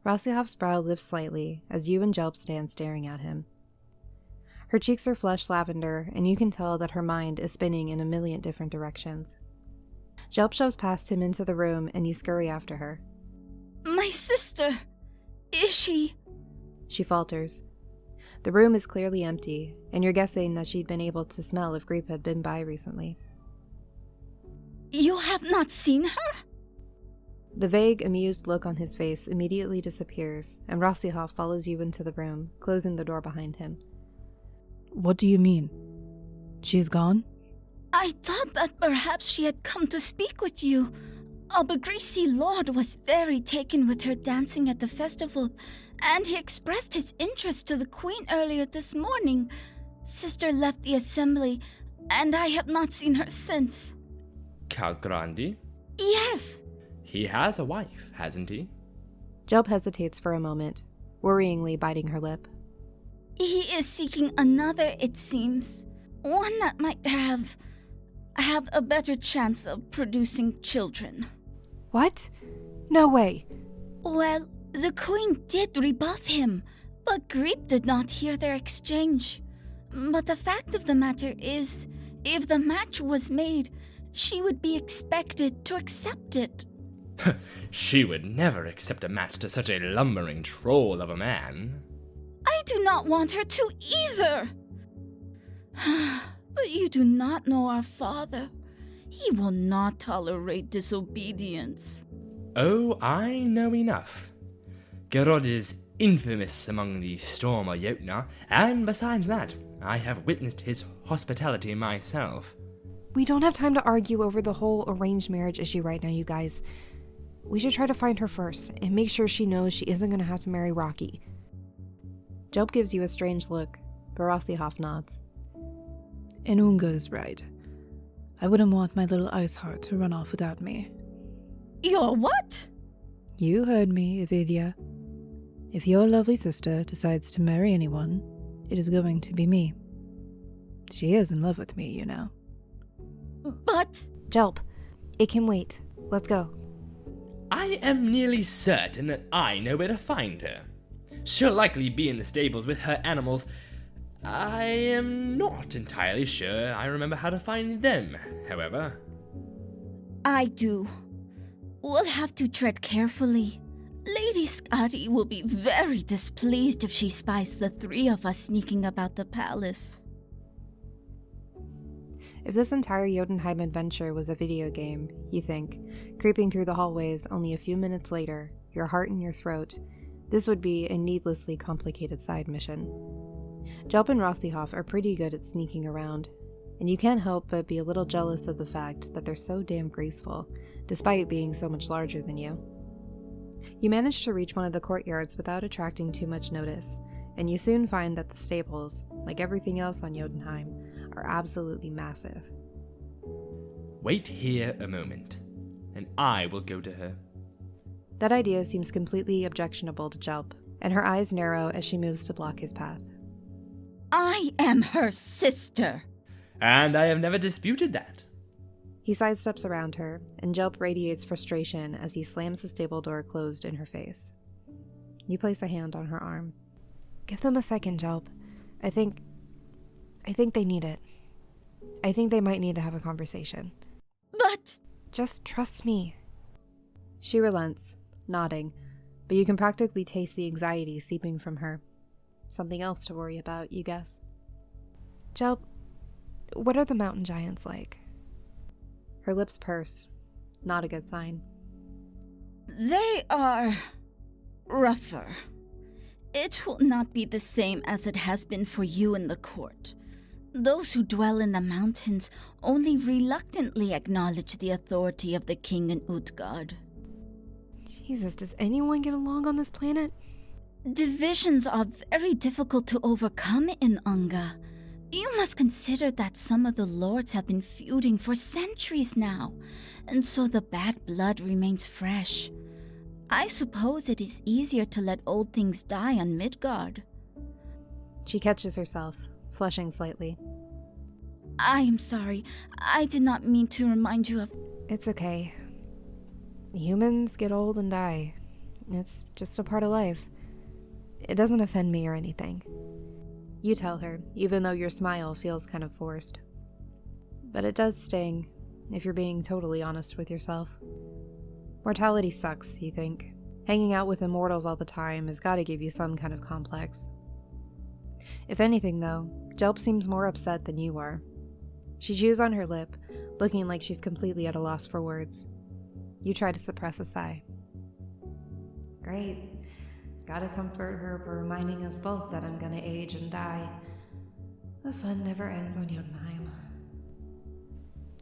Rostheehof's brow lifts slightly as you and Gjalep stand staring at him. Her cheeks are flushed lavender, and you can tell that her mind is spinning in a million different directions. Gjalep shoves past him into the room, and you scurry after her. My sister! Is she? She falters. The room is clearly empty, and you're guessing that she'd been able to smell if Griep had been by recently. You have not seen her? The vague, amused look on his face immediately disappears, and Rostheehof follows you into the room, closing the door behind him. What do you mean? She's gone? I thought that perhaps she had come to speak with you. Our greasy lord was very taken with her dancing at the festival, and he expressed his interest to the queen earlier this morning. Sister left the assembly, and I have not seen her since. Cal Grandi? Yes. He has a wife, hasn't he? Gjalep hesitates for a moment, worryingly biting her lip. He is seeking another, it seems. One that might have a better chance of producing children. What? No way. Well, the queen did rebuff him, but Griep did not hear their exchange. But the fact of the matter is, if the match was made, she would be expected to accept it. She would never accept a match to such a lumbering troll of a man. I do not want her to either. But you do not know our father. He will not tolerate disobedience. Oh, I know enough. Gerod is infamous among the Stormer Jotuna, and besides that, I have witnessed his hospitality myself. We don't have time to argue over the whole arranged marriage issue right now, you guys. We should try to find her first, and make sure she knows she isn't going to have to marry Rocky. Gjalep gives you a strange look, but Rostheehof nods. And Unga is right. I wouldn't want my little ice heart to run off without me. Your what? You heard me, Evidia. If your lovely sister decides to marry anyone, it is going to be me. She is in love with me, you know. But... Gjalep, it can wait. Let's go. I am nearly certain that I know where to find her. She'll likely be in the stables with her animals. I am not entirely sure I remember how to find them, however. I do. We'll have to tread carefully. Lady Scotty will be very displeased if she spies the three of us sneaking about the palace. If this entire Jotunheim adventure was a video game, you think, creeping through the hallways only a few minutes later, your heart in your throat, this would be a needlessly complicated side mission. Gjalep and Rostheehof are pretty good at sneaking around, and you can't help but be a little jealous of the fact that they're so damn graceful, despite being so much larger than you. You manage to reach one of the courtyards without attracting too much notice, and you soon find that the stables, like everything else on Jotunheim, are absolutely massive. Wait here a moment, and I will go to her. That idea seems completely objectionable to Gjalep, and her eyes narrow as she moves to block his path. I am her sister. And I have never disputed that. He sidesteps around her, and Gjalep radiates frustration as he slams the stable door closed in her face. You place a hand on her arm. Give them a second, Gjalep. I think they need it. I think they might need to have a conversation. But... Just trust me. She relents, nodding, but you can practically taste the anxiety seeping from her. Something else to worry about, you guess. Gjalep, what are the mountain giants like? Her lips purse. Not a good sign. They are... rougher. It will not be the same as it has been for you in the court. Those who dwell in the mountains only reluctantly acknowledge the authority of the king in Utgard. Jesus, does anyone get along on this planet? Divisions are very difficult to overcome in Unga. You must consider that some of the lords have been feuding for centuries now, and so the bad blood remains fresh. I suppose it is easier to let old things die on Midgard. She catches herself, flushing slightly. I am sorry. I did not mean to remind you of... It's okay. Humans get old and die. It's just a part of life. It doesn't offend me or anything. You tell her, even though your smile feels kind of forced. But it does sting, if you're being totally honest with yourself. Mortality sucks, you think. Hanging out with immortals all the time has gotta give you some kind of complex. If anything, though, Gjalep seems more upset than you are. She chews on her lip, looking like she's completely at a loss for words. You try to suppress a sigh. Great. Gotta comfort her by reminding us both that I'm gonna age and die. The fun never ends on Jotunheim.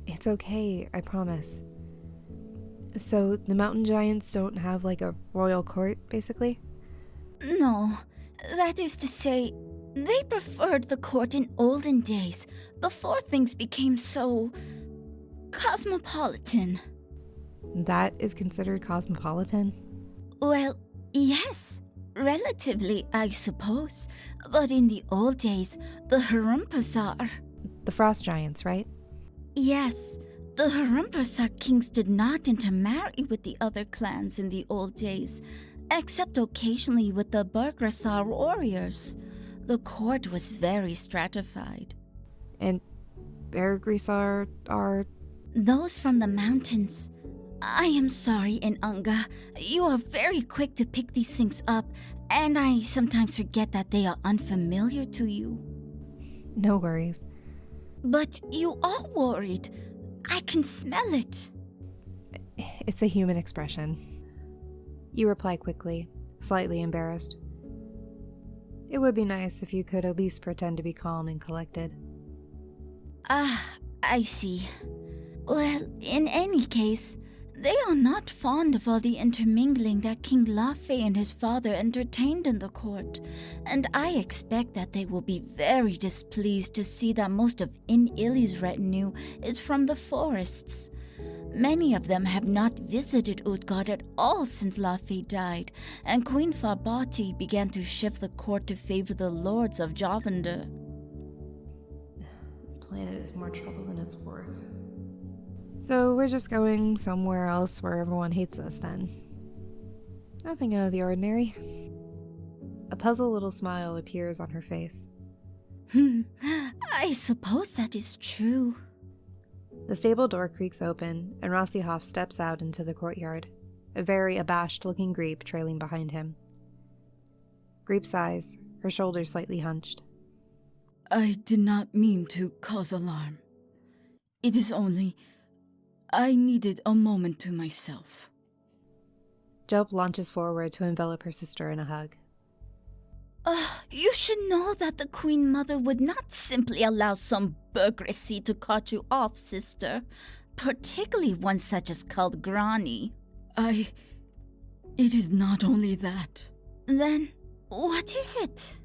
It's okay, I promise. So, the mountain giants don't have like a royal court, basically? No, that is to say, they preferred the court in olden days, before things became so cosmopolitan. That is considered cosmopolitan? Well, yes. Relatively, I suppose. But in the old days, the Ampersand... The frost giants, right? Yes. The Ampersand kings did not intermarry with the other clans in the old days, except occasionally with the Burgrasar warriors. The court was very stratified. And Burgrasar are... Those from the mountains. I am sorry, Inanga. You are very quick to pick these things up, and I sometimes forget that they are unfamiliar to you. No worries. But you are worried. I can smell it. It's a human expression. You reply quickly, slightly embarrassed. It would be nice if you could at least pretend to be calm and collected. I see. Well, in any case, they are not fond of all the intermingling that King Lafe and his father entertained in the court, and I expect that they will be very displeased to see that most of In-Ili's retinue is from the forests. Many of them have not visited Utgard at all since Lafe died, and Queen Farbati began to shift the court to favor the lords of Javander. This planet is more trouble than it's worth. So we're just going somewhere else where everyone hates us then. Nothing out of the ordinary. A puzzled little smile appears on her face. I suppose that is true. The stable door creaks open, and Rostheehof steps out into the courtyard, a very abashed-looking Griep trailing behind him. Griep sighs, her shoulders slightly hunched. I did not mean to cause alarm. It is only... I needed a moment to myself. Gjalep launches forward to envelop her sister in a hug. You should know that the Queen Mother would not simply allow some burgesy to cut you off, sister. Particularly one such as called Grani. It is not only that. Then, what is it?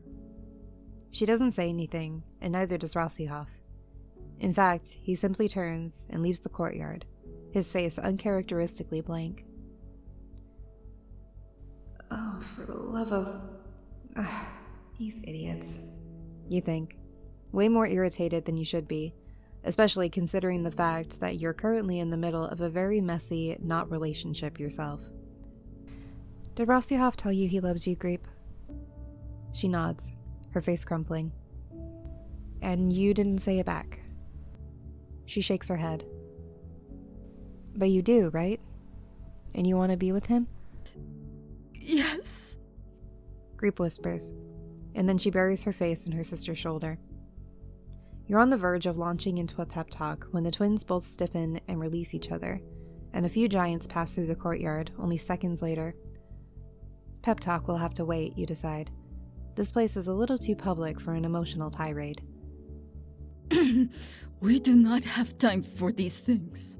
She doesn't say anything, and neither does Rostheehof. In fact, he simply turns and leaves the courtyard, his face uncharacteristically blank. Oh, for the love of... these idiots. You think. Way more irritated than you should be, especially considering the fact that you're currently in the middle of a very messy not relationship yourself. Did Rostheehof tell you he loves you, Griep? She nods, her face crumpling. And you didn't say it back. She shakes her head. But you do, right? And you want to be with him? Yes. Griep whispers, and then she buries her face in her sister's shoulder. You're on the verge of launching into a pep talk when the twins both stiffen and release each other, and a few giants pass through the courtyard only seconds later. Pep talk will have to wait, you decide. This place is a little too public for an emotional tirade. We do not have time for these things.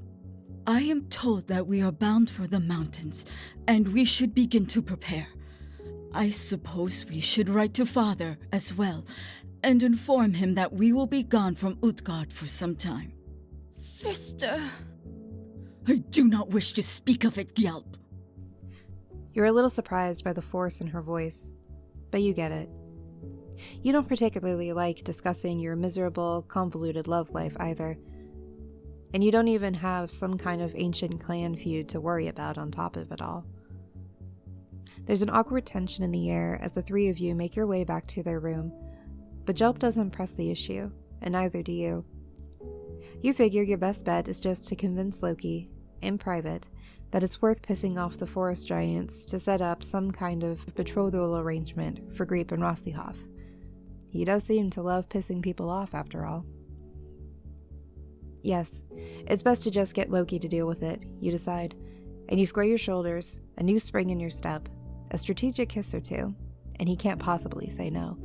I am told that we are bound for the mountains, and we should begin to prepare. I suppose we should write to Father as well, and inform him that we will be gone from Utgard for some time. Sister... I do not wish to speak of it, Gjalep. You're a little surprised by the force in her voice, but you get it. You don't particularly like discussing your miserable, convoluted love life either. And you don't even have some kind of ancient clan feud to worry about on top of it all. There's an awkward tension in the air as the three of you make your way back to their room, but Gjalep doesn't press the issue, and neither do you. You figure your best bet is just to convince Loki, in private, that it's worth pissing off the forest giants to set up some kind of betrothal arrangement for Griep and Rostheehof. He does seem to love pissing people off, after all. Yes, it's best to just get Loki to deal with it, you decide, and you square your shoulders, a new spring in your step, a strategic kiss or two, and he can't possibly say no.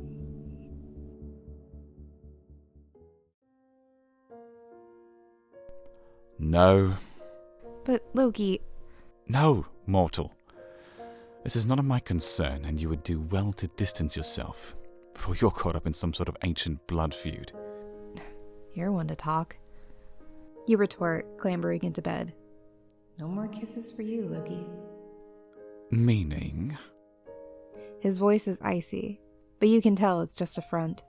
No. But Loki... No, mortal. This is none of my concern, and you would do well to distance yourself, before you're caught up in some sort of ancient blood feud. You're one to talk. You retort, clambering into bed. No more kisses for you, Loki. Meaning? His voice is icy, but you can tell it's just a front.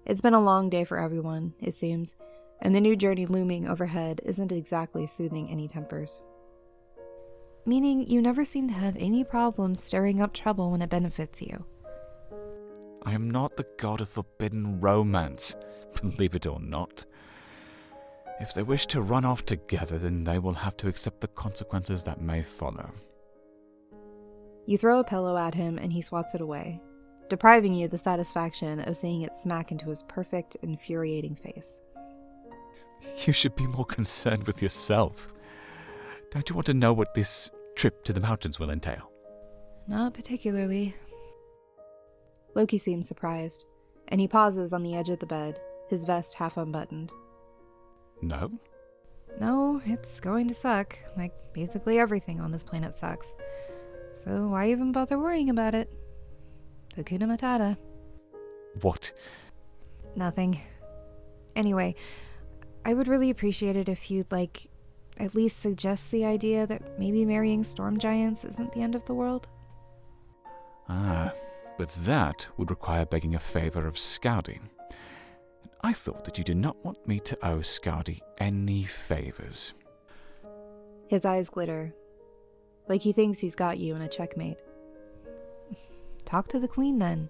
It's been a long day for everyone, it seems, and the new journey looming overhead isn't exactly soothing any tempers. Meaning you never seem to have any problems stirring up trouble when it benefits you. I am not the god of forbidden romance, believe it or not. If they wish to run off together, then they will have to accept the consequences that may follow. You throw a pillow at him and he swats it away, depriving you the satisfaction of seeing it smack into his perfect, infuriating face. You should be more concerned with yourself. Don't you want to know what this trip to the mountains will entail? Not particularly. Loki seems surprised, and he pauses on the edge of the bed, his vest half unbuttoned. No? No, it's going to suck, like basically everything on this planet sucks. So why even bother worrying about it? Hakuna Matata. What? Nothing. Anyway, I would really appreciate it if you'd, at least suggest the idea that maybe marrying storm giants isn't the end of the world. Ah, but that would require begging a favor of Skadi. I thought that you did not want me to owe Skadi any favors. His eyes glitter, like he thinks he's got you in a checkmate. Talk to the queen, then.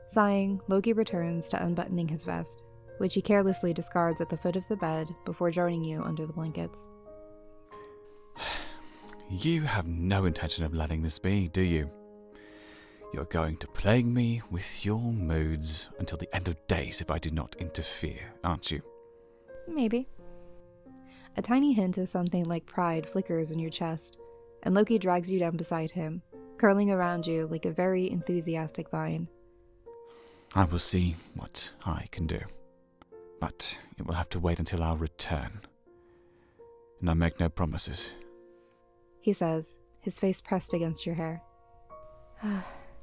Sighing, Loki returns to unbuttoning his vest, which he carelessly discards at the foot of the bed before joining you under the blankets. You have no intention of letting this be, do you? You're going to plague me with your moods until the end of days if I do not interfere, aren't you? Maybe. A tiny hint of something like pride flickers in your chest, and Loki drags you down beside him, curling around you like a very enthusiastic vine. I will see what I can do, but it will have to wait until our return. And I make no promises. He says, his face pressed against your hair.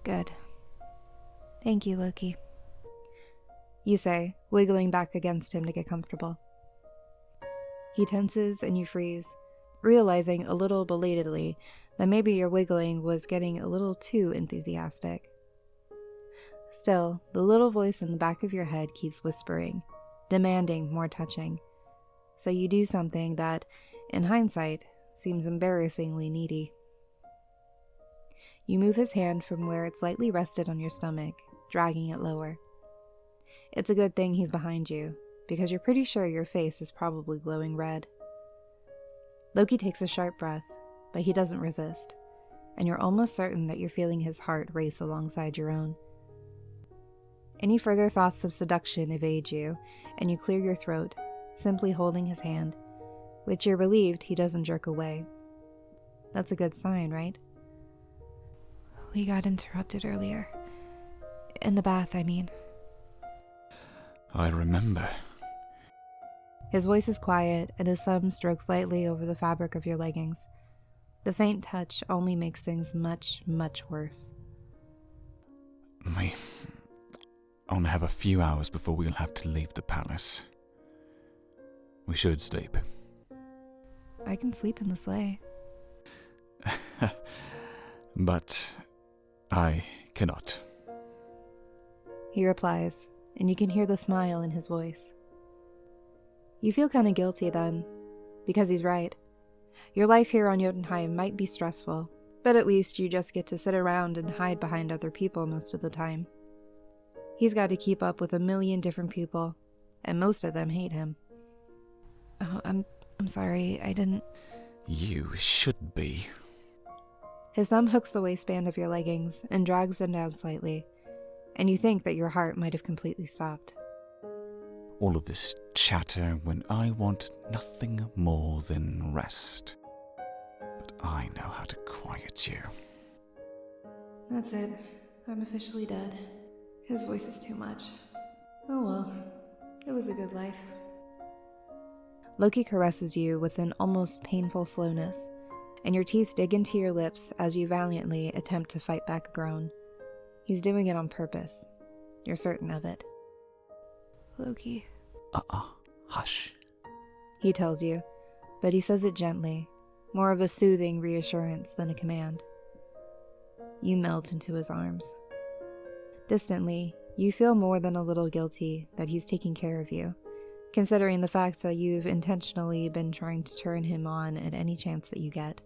Good. Thank you, Loki. You say, wiggling back against him to get comfortable. He tenses and you freeze, realizing a little belatedly that maybe your wiggling was getting a little too enthusiastic. Still, the little voice in the back of your head keeps whispering, demanding more touching. So you do something that, in hindsight, seems embarrassingly needy. You move his hand from where it's lightly rested on your stomach, dragging it lower. It's a good thing he's behind you, because you're pretty sure your face is probably glowing red. Loki takes a sharp breath, but he doesn't resist, and you're almost certain that you're feeling his heart race alongside your own. Any further thoughts of seduction evade you, and you clear your throat, simply holding his hand, which you're relieved he doesn't jerk away. That's a good sign, right? We got interrupted earlier. In the bath, I mean. I remember. His voice is quiet, and his thumb strokes lightly over the fabric of your leggings. The faint touch only makes things much, much worse. We only have a few hours before we'll have to leave the palace. We should sleep. I can sleep in the sleigh. But I cannot. He replies, and you can hear the smile in his voice. You feel kind of guilty then, because he's right. Your life here on Jotunheim might be stressful, but at least you just get to sit around and hide behind other people most of the time. He's got to keep up with a million different people, and most of them hate him. Oh, I'm sorry, I didn't... You should be. His thumb hooks the waistband of your leggings and drags them down slightly, and you think that your heart might have completely stopped. All of this chatter when I want nothing more than rest. But I know how to quiet you. That's it. I'm officially dead. His voice is too much. Oh well, it was a good life. Loki caresses you with an almost painful slowness, and your teeth dig into your lips as you valiantly attempt to fight back a groan. He's doing it on purpose. You're certain of it. Loki. Hush. He tells you, but he says it gently, more of a soothing reassurance than a command. You melt into his arms. Distantly, you feel more than a little guilty that he's taking care of you, considering the fact that you've intentionally been trying to turn him on at any chance that you get.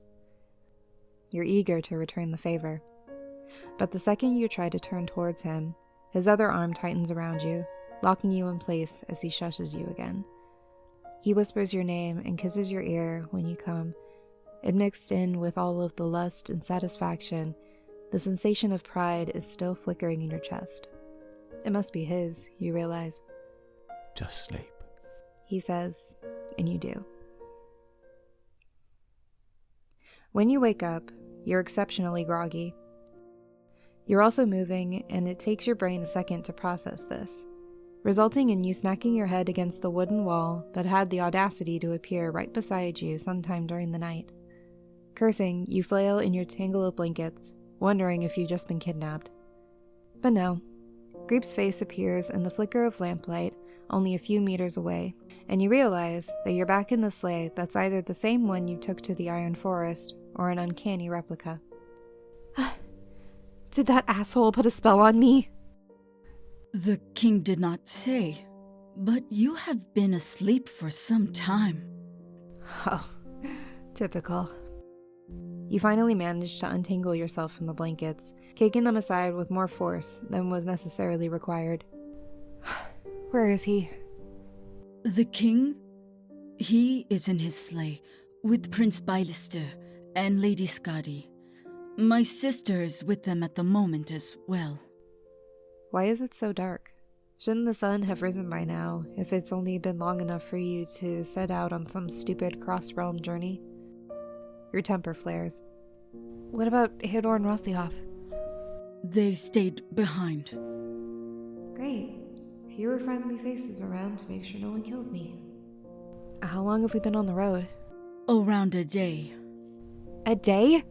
You're eager to return the favor, but the second you try to turn towards him, his other arm tightens around you, locking you in place as he shushes you again. He whispers your name and kisses your ear when you come, and mixed in with all of the lust and satisfaction, the sensation of pride is still flickering in your chest. It must be his, you realize. Just sleep, he says, and you do. When you wake up, you're exceptionally groggy. You're also moving, and it takes your brain a second to process this, resulting in you smacking your head against the wooden wall that had the audacity to appear right beside you sometime during the night. Cursing, you flail in your tangle of blankets, wondering if you've just been kidnapped. But no. Griep's face appears in the flicker of lamplight only a few meters away, and you realize that you're back in the sleigh that's either the same one you took to the Iron Forest or an uncanny replica. Did that asshole put a spell on me? The king did not say, but you have been asleep for some time. Oh, typical. You finally manage to untangle yourself from the blankets, kicking them aside with more force than was necessarily required. Where is he? The king? He is in his sleigh, with Prince Bylister and Lady Skadi. My sister is with them at the moment as well. Why is it so dark? Shouldn't the sun have risen by now, if it's only been long enough for you to set out on some stupid cross-realm journey? Your temper flares. What about Heodor and Rostheehof? They stayed behind. Great. Fewer friendly faces around to make sure no one kills me. How long have we been on the road? Around a day. A day?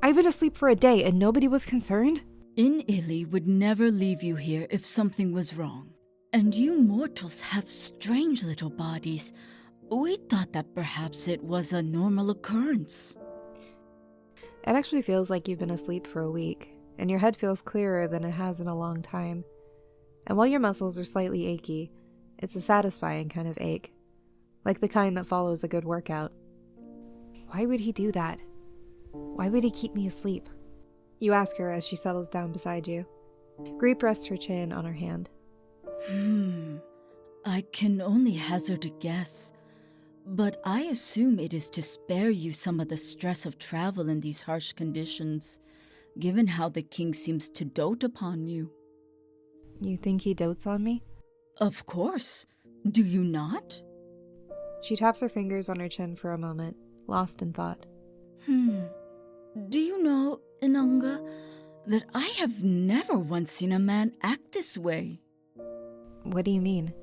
I've been asleep for a day and nobody was concerned? Illy would never leave you here if something was wrong. And you mortals have strange little bodies. We thought that perhaps it was a normal occurrence. It actually feels like you've been asleep for a week, and your head feels clearer than it has in a long time. And while your muscles are slightly achy, it's a satisfying kind of ache, like the kind that follows a good workout. Why would he do that? Why would he keep me asleep? You ask her as she settles down beside you. Griep rests her chin on her hand. I can only hazard a guess. But I assume it is to spare you some of the stress of travel in these harsh conditions, given how the king seems to dote upon you. You think he dotes on me? Of course. Do you not? She taps her fingers on her chin for a moment, lost in thought. Do you know, Inanga, that I have never once seen a man act this way? What do you mean?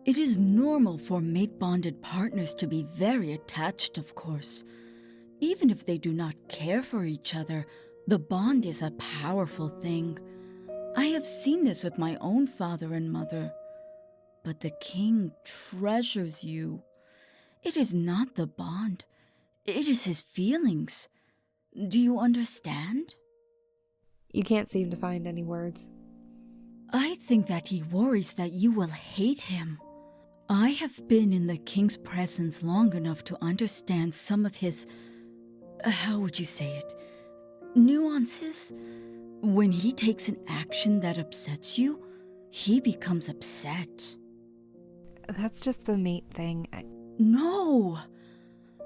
It is normal for mate-bonded partners to be very attached, of course. Even if they do not care for each other, the bond is a powerful thing. I have seen this with my own father and mother. But the king treasures you. It is not the bond. It is his feelings. Do you understand? You can't seem to find any words. I think that he worries that you will hate him. I have been in the king's presence long enough to understand some of his how would you say it? Nuances? When he takes an action that upsets you, he becomes upset. That's just the mate thing. No!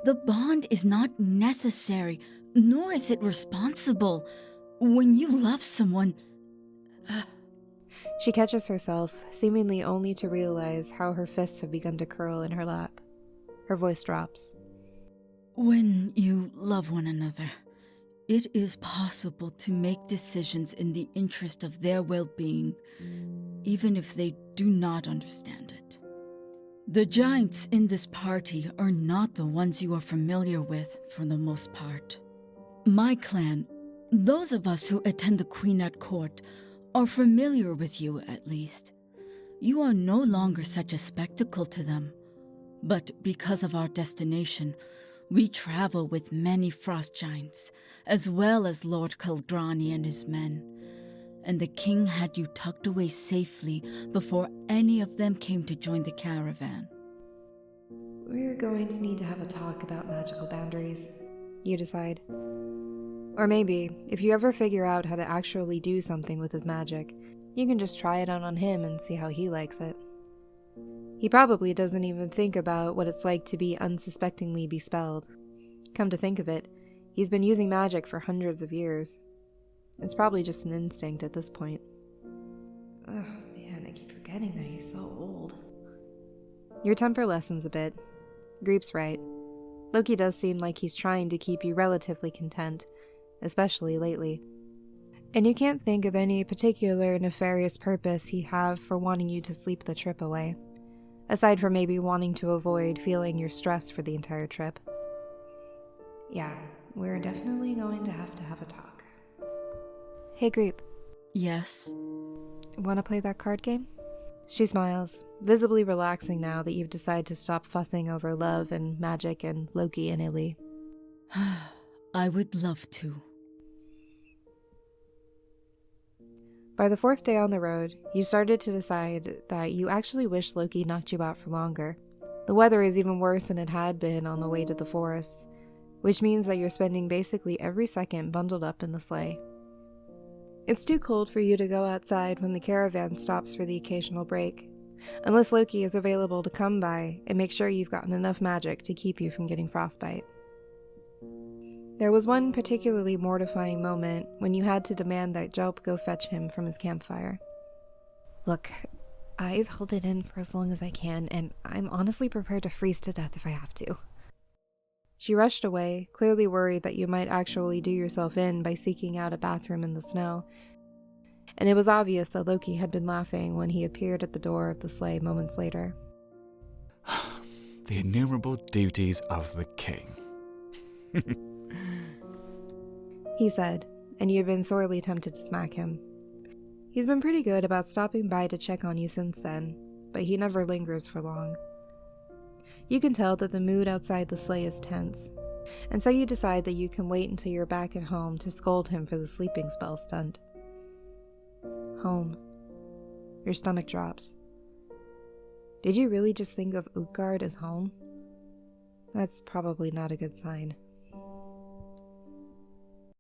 The bond is not necessary, nor is it responsible. When you love someone... She catches herself, seemingly only to realize how her fists have begun to curl in her lap. Her voice drops. When you love one another, it is possible to make decisions in the interest of their well-being, even if they do not understand it. The giants in this party are not the ones you are familiar with for the most part. My clan, those of us who attend the Queen at court, are familiar with you at least. You are no longer such a spectacle to them. But because of our destination, we travel with many frost giants, as well as Lord Kaldrani and his men. And the king had you tucked away safely before any of them came to join the caravan. We're going to need to have a talk about magical boundaries, you decide. Or maybe, if you ever figure out how to actually do something with his magic, you can just try it out on him and see how he likes it. He probably doesn't even think about what it's like to be unsuspectingly bespelled. Come to think of it, he's been using magic for hundreds of years. It's probably just an instinct at this point. Oh man, I keep forgetting that he's so old. Your temper lessens a bit. Griep's right. Loki does seem like he's trying to keep you relatively content, especially lately. And you can't think of any particular nefarious purpose he'd have for wanting you to sleep the trip away, aside from maybe wanting to avoid feeling your stress for the entire trip. Yeah, we're definitely going to have a talk. Hey, Griep. Yes? Want to play that card game? She smiles, visibly relaxing now that you've decided to stop fussing over love and magic and Loki and Illy. I would love to. By the fourth day on the road, you started to decide that you actually wish Loki knocked you out for longer. The weather is even worse than it had been on the way to the forest, which means that you're spending basically every second bundled up in the sleigh. It's too cold for you to go outside when the caravan stops for the occasional break, unless Loki is available to come by and make sure you've gotten enough magic to keep you from getting frostbite. There was one particularly mortifying moment when you had to demand that Gjalep go fetch him from his campfire. Look, I've held it in for as long as I can, and I'm honestly prepared to freeze to death if I have to. She rushed away, clearly worried that you might actually do yourself in by seeking out a bathroom in the snow. And it was obvious that Loki had been laughing when he appeared at the door of the sleigh moments later. The innumerable duties of the king. He said, and you had been sorely tempted to smack him. He's been pretty good about stopping by to check on you since then, but he never lingers for long. You can tell that the mood outside the sleigh is tense, and so you decide that you can wait until you're back at home to scold him for the sleeping spell stunt. Home. Your stomach drops. Did you really just think of Utgard as home? That's probably not a good sign.